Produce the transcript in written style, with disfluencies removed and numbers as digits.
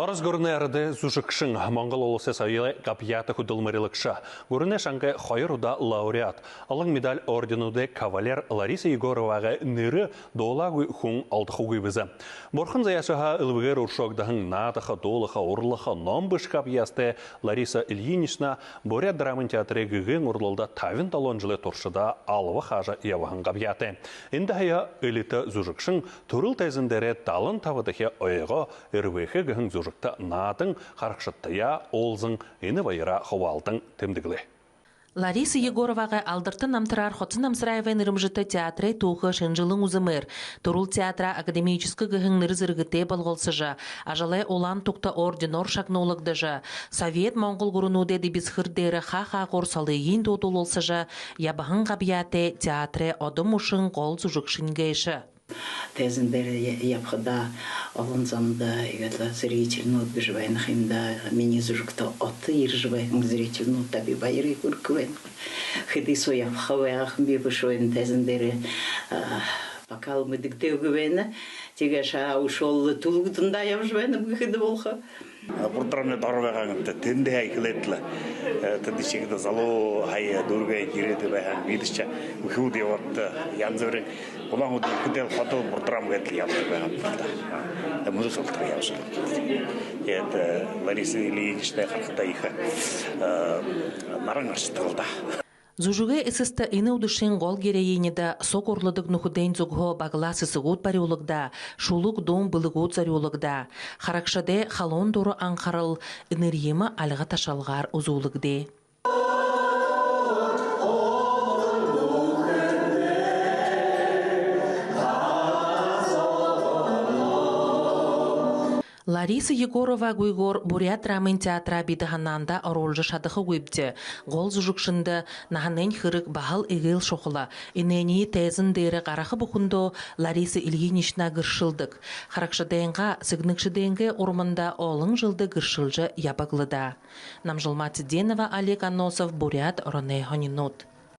Арыз көріне әрді зүжікшін Моңғол олысы сайылы қапияты хүділмірілікші. Көріне шаңғы қойыр ұда лауреат. Алың медаль орденуды кавалер Лариса Егороваға нірі долагы хүн алдықы көбізі. Борхын заяшыға үлвігер ұршоғдығын надықы, долықы, ұрлықы, номбыш қапиясты Лариса Ильинична Борят драмын театры гүгін ұрлылда тавин талон жылы тұршыда алығы қажа евағын қапияты. Енді хая үліті зүжікшін түріл тәзіндері талын тавыдығы ойығы үрвейхі гүгін Надың қарқшыттыя олзың ені байыра ховалтың темдігілі. Лариса Егороваға алдырты намтырар Хотсын Амсыраевай нырымжыты театры туғы шынжылың ұзымыр. Турул театра академическі гіхің нырзыргыте балғолсыжы. Ажалай олан тұқта орденор шакнолықдыжы. Совет Моңғол ғұрынуды дебіз хырдері ха-ха ғорсалы ең дотул олсыжы. Ябағын қабияты театры одым ұшын қол зүжікшінгейші. Тезендері япхада алынзамда зрительно отбежевайных имда мені зужукта оты иржевайных зрительно таби байры куркуен. Хиди со япхаваях бебушуен тезендері бакал мыдыктеу гүвені теге ша ушолы тулгутында явжевайны бұхиды болха. Буртраны дарвағаңды тенде айкылетлі. Тенде шегді залу хайя дұргай кереді бәйхан бейдішча үхуді отты янзырын. Олан ұды күдел қадыл буртрам ғетлі япты бәйхан бұрда. Мұзы солтыры япшылы. Это Лариса Ильинична қарқыда иқы наран аршытылда. Зужуге эсісті іні ұдышын ғол керейінеді сок орлыдық нұхуден зүгіо бағыласы сығуд бариолығда, шулық дом бұлығуд зариолығда. Харакшаде халон дұры аңқарыл, үнірйемі алға ташалғар ұзулығде. Лариса Егорова гуйгор Бурят драмын театра бидіғананда оролжы шадықы көйбді. Ғол зүжікшінді нағанен хырық бағыл егіл шоқыла. Инені тәзін дәрі қарақы бұқынды Лариса Ильинична гіршілдік. Харакшыдайынға сігнікшідейінгі ормында олың жылды гіршілжі ябағылыда. Намжылматы Денова Олег Аносов Бурят Роне Хонинут.